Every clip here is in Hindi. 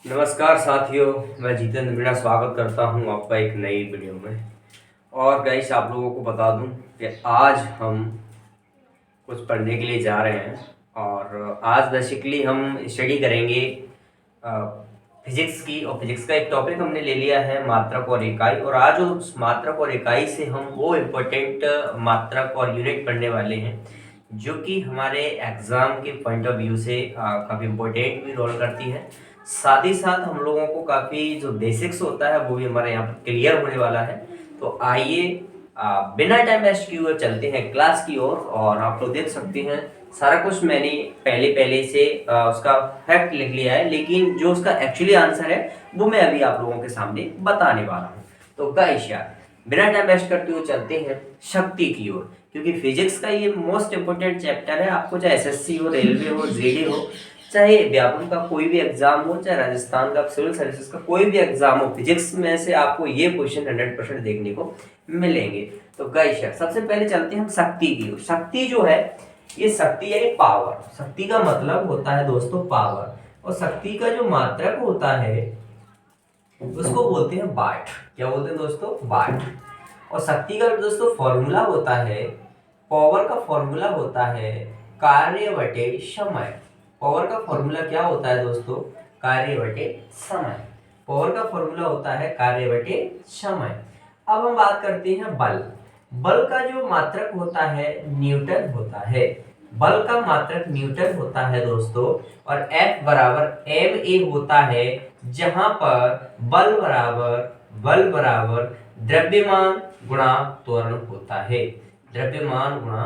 नमस्कार साथियों, मैं जितेंद्र मीणा स्वागत करता हूं आपका एक नई वीडियो में। और गाइस, आप लोगों को बता दूं कि आज हम कुछ पढ़ने के लिए जा रहे हैं। और आज बेसिकली हम स्टडी करेंगे फिजिक्स की। और फिजिक्स का एक टॉपिक हमने ले लिया है मात्रक और इकाई। और आज उस मात्रक और इकाई से हम वो इम्पोर्टेंट मात्रक और यूनिट पढ़ने वाले हैं जो कि हमारे एग्जाम के पॉइंट ऑफ व्यू से काफ़ी इम्पोर्टेंट भी रोल करती है। साथ ही साथ हम लोगों को काफ़ी जो बेसिक्स होता है वो भी हमारे यहाँ पर क्लियर होने वाला है। तो आइए बिना टाइम वेस्ट किए हुए चलते हैं क्लास की ओर। और आप लोग देख सकते हैं सारा कुछ मैंने पहले से उसका फैक्ट लिख लिया है, लेकिन जो उसका एक्चुअली आंसर है वो मैं अभी आप लोगों के सामने बताने वाला हूँ। तो गाइस यार, बिना टाइम वेस्ट करते हुए चलते हैं शक्ति की ओर, क्योंकि फिजिक्स का ये मोस्ट इंपोर्टेंट चैप्टर है। आपको चाहे एसएससी हो, रेलवे हो, जेडी हो, चाहे व्यापम का कोई भी एग्जाम हो, चाहे राजस्थान का सिविल सर्विसेज का कोई भी एग्जाम हो, फिजिक्स में से आपको ये क्वेश्चन 100% देखने को मिलेंगे। तो गाइस यार, सबसे पहले चलते हैं हम शक्ति की ओर। शक्ति जो है, ये शक्ति यानी पावर। शक्ति का मतलब होता है दोस्तों पावर। और शक्ति का जो मात्रक होता है उसको बोलते हैं वाट। क्या बोलते हैं दोस्तों? वाट। और शक्ति का दोस्तों फॉर्मूला होता है, पावर का फॉर्मूला होता है कार्य बटे समय। पावर का फॉर्मूला क्या होता है दोस्तों? कार्य बटे समय। पावर का फॉर्मूला होता है कार्य बटे समय। अब हम बात करते हैं बल। बल का जो मात्रक होता है न्यूटन होता है। बल का मात्रक न्यूटन होता है दोस्तों। और F बराबर ma होता है, जहां पर बल बराबर द्रव्यमान गुणा त्वरण होता है। द्रव्यमान गुणा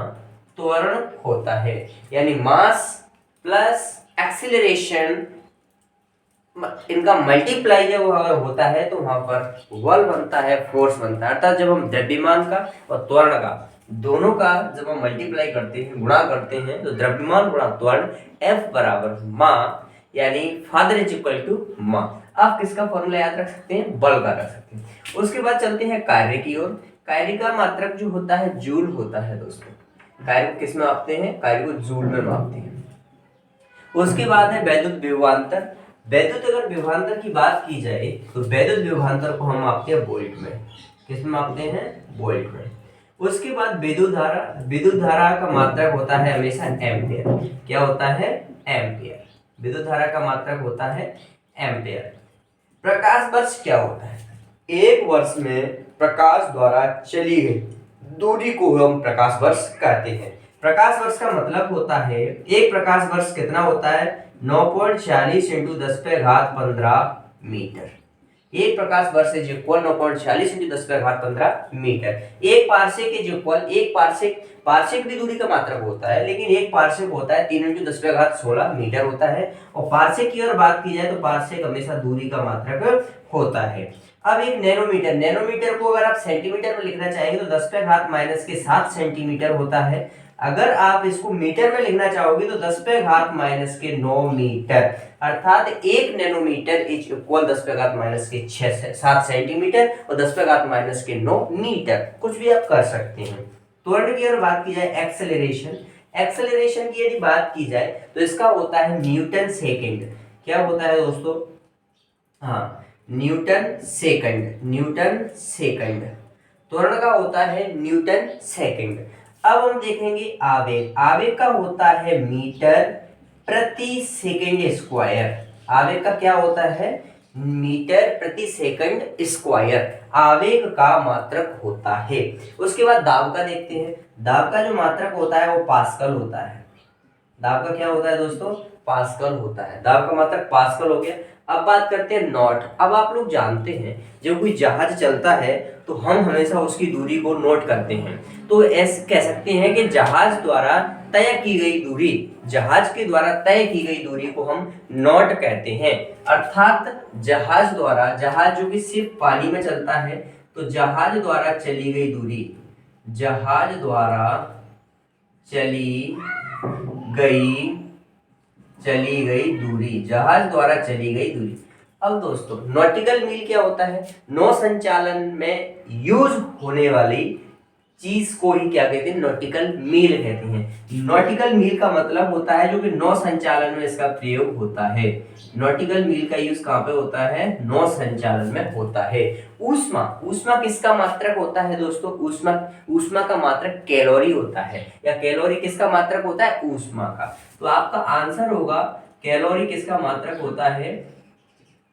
त्वरण होता है, यानी मास प्लस एक्सीलरेशन, इनका मल्टीप्लाई जब अगर होता है तो वहां पर बल बनता है, फोर्स बनता है। अर्थात जब हम द्रव्यमान का और त्वरण का दोनों का जब हम मल्टीप्लाई करते हैं, गुणा करते हैं, तो द्रव्यमान गुणा त्वरण F बराबर मा, यानी फादर इज इक्वल टू मा। आप किसका फॉर्मूला याद रख सकते हैं? बल का रख सकते हैं। उसके बाद चलते हैं कार्य की ओर। कार्य का मात्रक जो होता है जूल होता है दोस्तों। कार्य को किस में मापते हैं? कार्य को जूल में मापते हैं। उसके बाद है वैद्युत विभवांतर। वैद्युत अगर विभवांतर की बात की जाए तो वैद्युत विभवांतर को हम मापते हैं वोल्ट में। किस में मापते हैं? वोल्ट में। उसके बाद विद्युत धारा। विद्युत धारा का मात्रक होता है हमेशा एम्पियर। क्या होता है? एम्पियर। विद्युत धारा का मात्रक होता है एम्पियर। प्रकाश वर्ष क्या होता है? एक वर्ष में प्रकाश द्वारा चली गई दूरी को हम प्रकाश वर्ष कहते हैं। प्रकाश वर्ष का मतलब होता है, एक प्रकाश वर्ष कितना होता है? 9.40 इंटू 10⁻15 मीटर। एक प्रकाश वर्ष इज इक्वल 9.40 इंटू 10⁻15 मीटर। एक पार्सेक इज इक्वल, एक पार्सेक भी दूरी का मात्रक होता है, लेकिन एक पार्सेक होता है 3 इंटू 10⁻16 मीटर होता है। और पार्सेक की अगर बात की जाए तो पार्सेक हमेशा दूरी का मात्रक होता है। अब एक नैनोमीटर। नैनोमीटर को अगर आप सेंटीमीटर में लिखना चाहेंगे तो 10⁻⁻7 सेंटीमीटर होता है। अगर आप इसको मीटर में लिखना चाहोगे तो 10⁻⁹ मीटर। अर्थात एक नैनोमीटर इज इक्वल 10⁻⁶ सेंटीमीटर और 10⁻⁹ मीटर। कुछ भी आप कर सकते हैं। त्वरण की अगर बात की जाए, एक्सेलरेशन। एक्सेलरेशन की यदि बात की जाए तो इसका होता है न्यूटन सेकेंड। क्या होता है दोस्तों? हाँ, न्यूटन सेकंड। Newton second. त्वरण का होता है न्यूटन सेकंड। अब हम देखेंगे आवेग। आवेग का होता है मीटर प्रति सेकंड स्क्वायर। आवेग का क्या होता है? मीटर प्रति सेकंड स्क्वायर आवेग का मात्रक होता है। उसके बाद दाब का देखते हैं। दाब का जो मात्रक होता है वो पास्कल होता है। दाब का क्या होता है दोस्तों? पास्कल होता है। दाब का मात्रक पास्कल हो गया। अब बात करते हैं नॉट। अब आप लोग जानते हैं जब कोई जहाज चलता है तो हम हमेशा उसकी दूरी को नोट करते हैं। तो ऐसे कह सकते हैं कि जहाज द्वारा तय की गई दूरी, जहाज के द्वारा तय की गई दूरी को हम नॉट कहते हैं। अर्थात जहाज द्वारा, जहाज जो कि सिर्फ पानी में चलता है, तो जहाज द्वारा चली गई दूरी, जहाज द्वारा चली गई दूरी, जहाज द्वारा चली गई दूरी। अब दोस्तों, नॉटिकल मील क्या होता है? नौ संचालन में यूज होने वाली चीज को ही क्या कहते हैं, नॉटिकल मील कहते हैं। नॉटिकल मील का मतलब होता है जो कि नौ संचालन में इसका प्रयोग होता है। नॉटिकल मील का यूज कहाँ पे होता है, नौ संचालन में होता है। ऊष्मा, ऊष्मा किसका मात्रक होता है दोस्तों, ऊष्मा, ऊष्मा का मात्रक कैलोरी होता है, या कैलोरी किसका मात्रक होता है, ऊष्मा का। तो आपका आंसर होगा कैलोरी किसका मात्रक होता है,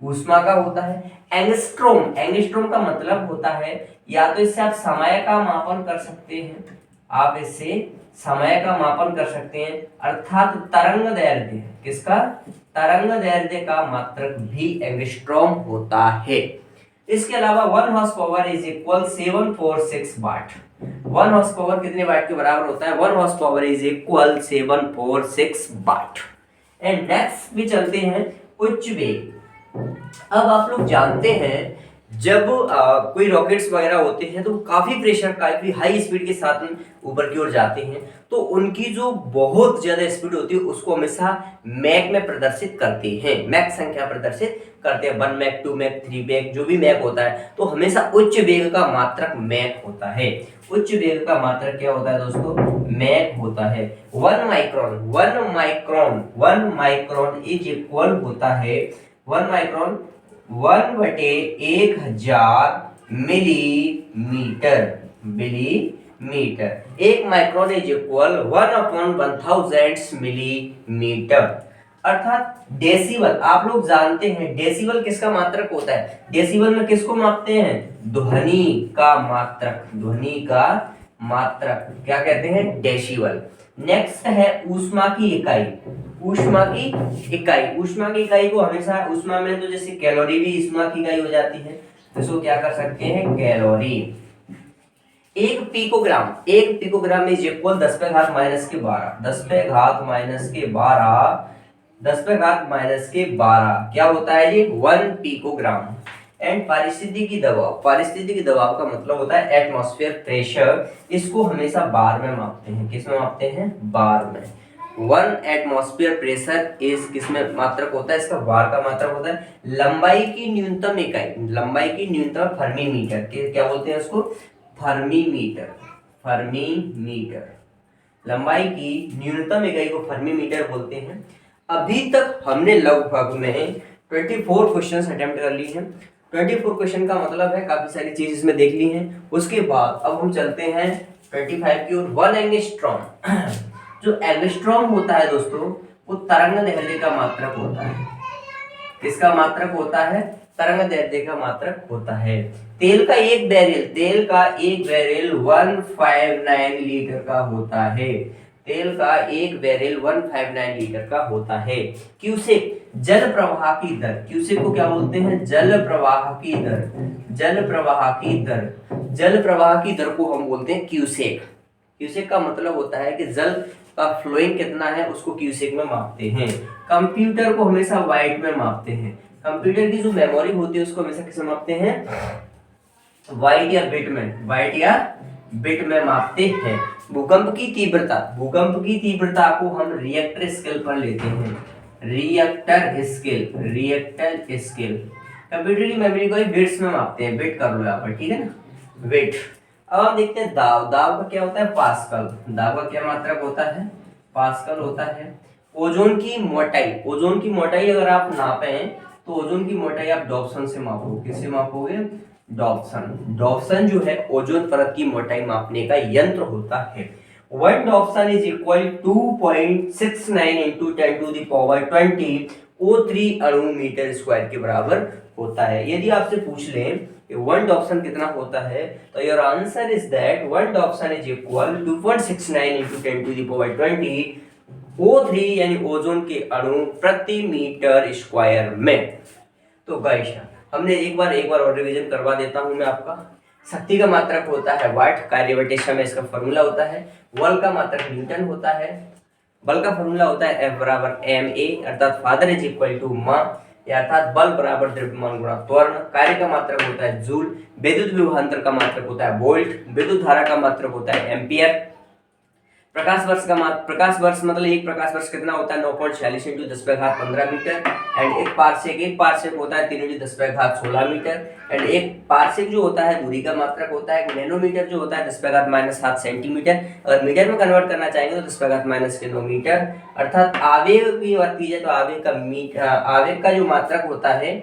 ऊष्मा का होता है। एंगस्ट्रोम, एंगस्ट्रोम का मतलब होता है, या तो इससे आप समय का मापन कर सकते हैं, आप इससे समय का मापन कर सकते हैं, अर्थात तरंग दैर्ध्य, किसका, तरंग दैर्ध्य का मात्रक भी एंगस्ट्रोम होता है। इसके अलावा 1 horsepower is equal 746 watt. 1 horsepower कितने वाट के बराबर होता है, 1 horsepower is equal 746 watt. And next भी चलते हैं उच्च वेग। अब आप लोग जानते हैं जब कोई रॉकेट्स वगैरह होते हैं तो काफी प्रेशर, काफी हाई स्पीड के साथ ऊपर की ओर जाते हैं, तो उनकी जो बहुत ज्यादा स्पीड होती है उसको हमेशा मैक में प्रदर्शित करते हैं, मैक संख्या प्रदर्शित करते हैं, 1 मैक, 2 मैक, 3 मैक, जो भी मैक होता है, तो हमेशा उच्च वेग का मात्रक मैक होता है। उच्च वेग का मात्रक क्या होता है दोस्तों, मैक होता है। 1 माइक्रोन, 1 माइक्रोन इज इक्वल होता है, 1 micron 1/1000 millimetre, millimetre. 1 micron is equal 1/1000 millimetre, अर्थात डेसिबल। आप लोग जानते हैं डेसिबल किसका मात्रक होता है, डेसिबल में किसको मापते हैं, ध्वनि का मात्रक, ध्वनि का मात्रक क्या कहते हैं, डेसिबल। नेक्स्ट है ऊष्मा की इकाई, ऊष्मा की इकाई, ऊष्मा की इकाई को हमेशा, ऊष्मा में तो जैसे कैलोरी भी ऊष्मा की इकाई हो जाती है, तो इसको क्या कर सकते हैं, calorie. 1 picogram, 1 picogram is equal 10 पे घात माइनस के 12, 10 पे घात माइनस के 12, 10 पे घात माइनस के 12 क्या होता है जी, 1 पिकोग्राम। एंड पारिस्थितिकी दबाव, पारिस्थितिकी दबाव का मतलब होता है एटमॉस्फेयर प्रेशर, इसको हमेशा बार में मापते हैं, किस में मापते हैं, बार में। 1 एटमॉस्फेयर प्रेशर इस किसमें मात्रक होता है, इसका बार का मात्रक होता है। लंबाई की न्यूनतम इकाई, लंबाई की न्यूनतम फर्मीमीटर, क्या बोलते हैं उसको, फर्मीमीटर, फर्मीमीटर। लंबाई की न्यूनतम इकाई को फर्मीमीटर बोलते हैं। अभी तक हमने लगभग में 24 क्वेश्चन अटेम्प्ट कर लिए हैं। 24 क्वेश्चन का मतलब है काफी सारी चीज इसमें देख ली हैं। उसके बाद अब हम चलते हैं 25 की ओर। 1 एंगस्ट्रॉम, जो एंगस्ट्रॉम होता है दोस्तों, वो तरंग दैर्ध्य का मात्रक होता है, किसका मात्रक होता है, तरंग दैर्ध्य का मात्रक होता है। तेल का एक बैरल, तेल का एक बैरल 159 लीटर का होता है, तेल का एक बैरल 159 लीटर का होता है। क्यूसेक, जल प्रवाह की दर, क्यूसेक को क्या बोलते हैं, जल प्रवाह की दर, जल प्रवाह की दर, जल प्रवाह की दर को हम बोलते हैं क्यूसेक। क्यूसेक का मतलब होता है कि जल का फ्लोइंग कितना है उसको क्यूसेक में मापते हैं। कंप्यूटर को हमेशा वाइट में मापते हैं, कंप्यूटर की जो मेमोरी होती है उसको हमेशा किस में मापते हैं, वाइट या बिट में, वाइट या बिट में मापते हैं। भूकंप की तीव्रता, भूकंप की तीव्रता को हम रिएक्टर स्केल पर लेते हैं, Richter scale, Richter scale. Computer की मेमोरी को बिट्स में मापते हैं, बिट कर लो यहाँ पर, ठीक है ना, बिट। अब हम देखते हैं दाब, दाब का क्या होता है, पास्कल, दाब का क्या मात्रक होता है, पास्कल होता है। ओजोन की मोटाई, ओजोन की मोटाई अगर आप नापें तो ओजोन की मोटाई आप डॉप्सन से मापोगे, किससे मापोगे, डॉप्सन। डॉप्सन जो है ओजोन परत की मोटाई मापने का यंत्र होता है। 1 Dobson is equal 2.69 into 10 to the power 20 O3 अणु मीटर स्क्वायर के बराबर होता है। यदि आपसे पूछ लें 1 डॉप्सन कितना होता है, तो your answer is that 1 Dobson is equal 2.69 into 10 to the power 20 O3 यानी ओजोन के अणु प्रति मीटर स्क्वायर में। तो गाइस हमने एक बार और रिवीजन करवा देता हूं मैं आपका। शक्ति का मात्रक होता है वाट, कार्य में इसका फॉर्मूला होता है। बल का मात्रक न्यूटन होता है, बल का फॉर्मूला होता है F बराबर ma, अर्थात फादर इज इक्वल टू मां, अर्थात बल बराबर द्रव्यमान गुणा त्वरण। कार्य का मात्रक होता है जूल, विद्युत विभवांतर का मात्रक होता है वोल्ट, विद्युत धारा का मात्रक होता है एम्पियर, प्रकाश वर्ष मतलब एक प्रकाश वर्ष कितना होता है 9.46 इंटू 10⁻15 मीटर। एंड एक पार्सेक होता है 3 इंटू 10⁻16 मीटर। एंड एक पार्सेक जो होता है दूरी का मात्रक होता है। नैनोमीटर जो होता है 10⁻7 सेंटीमीटर। अगर मीटर में कन्वर्ट करना चाहेंगे तो 10⁻9 मीटर। अर्थात आवेग की बात की जाए तो आवेग का जो मात्रक होता है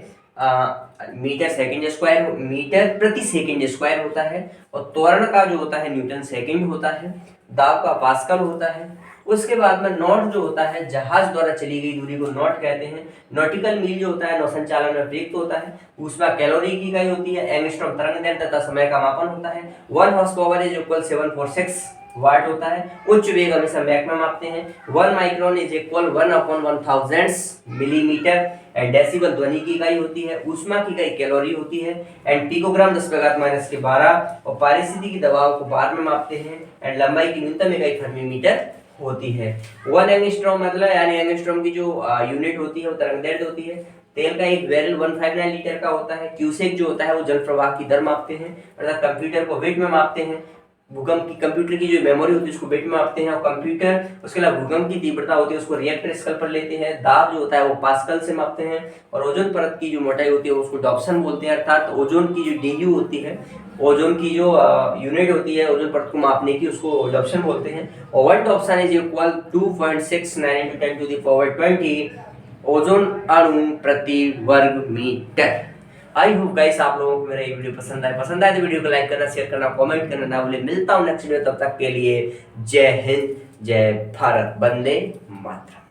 मीटर प्रति सेकंड स्क्वायर होता है। और त्वरण का जो होता है न्यूटन सेकंड होता है। दाब का पास्कल होता है। उसके बाद में नॉट जो होता है जहाज द्वारा चली गई दूरी को नॉट कहते हैं। नॉटिकल मील जो होता है नौसंचालन में प्रयुक्त होता है। उसमें कैलोरी की इकाई होती है। एंगस्ट्रॉम तरंग दैर्ध्य तथा समय का मापन होता है। 1 हॉर्स पावर इज इक्वल 746 वाट होता है। उच्च वेग हमेशा मैक में मापते हैं। 1 micron is equal 1/1000 millimetre. And decibel ध्वनि की इकाई होती है। ऊष्मा की इकाई कैलोरी होती है। एंड पिकोग्राम 10⁻12 और पारिस्थितिकी दबाव को बार में मापते हैं। एंड लंबाई की न्यूनतम इकाई थर्मीमीटर होती है। 1 एंगस्ट्रॉम मतलब यानी एंगस्ट्रॉम की जो यूनिट होती है वो तरंगदैर्ध्य होती है। तेल का एक बैरल 159 लीटर का होता है। क्यूसेक जो होता है वो जल प्रवाह की दर मापते हैं। अर्थात कंप्यूटर को वेट में मापते हैं। भूकंप की कंप्यूटर की जो मेमोरी होती है उसको वेट में मापते हैं। और कंप्यूटर उसके अलावा भूकंप की तीव्रता होती है उसको रिएक्टर स्केल पर लेते हैं। दाब जो होता है वो पास्कल से मापते हैं। और ओजोन परत की जो मोटाई होती है उसको डॉप्सन बोलते हैं। अर्थात ओजोन की जो डीयू होती है, ओजोन की जो यूनिट होती है ओजोन परत को मापने की, उसको डॉप्सन बोलते हैं। और 1 डॉप्सन इज इक्वल 2.69 × 10⁻20 ओजोन अणु प्रति वर्ग मीटर। आई होप गाइस आप लोगों को मेरा ये वीडियो पसंद आए तो वीडियो को लाइक करना, शेयर करना, कमेंट करना ना भूले। मिलता हूँ नेक्स्ट वीडियो, तब तक के लिए जय हिंद, जय भारत, वंदे मातरम।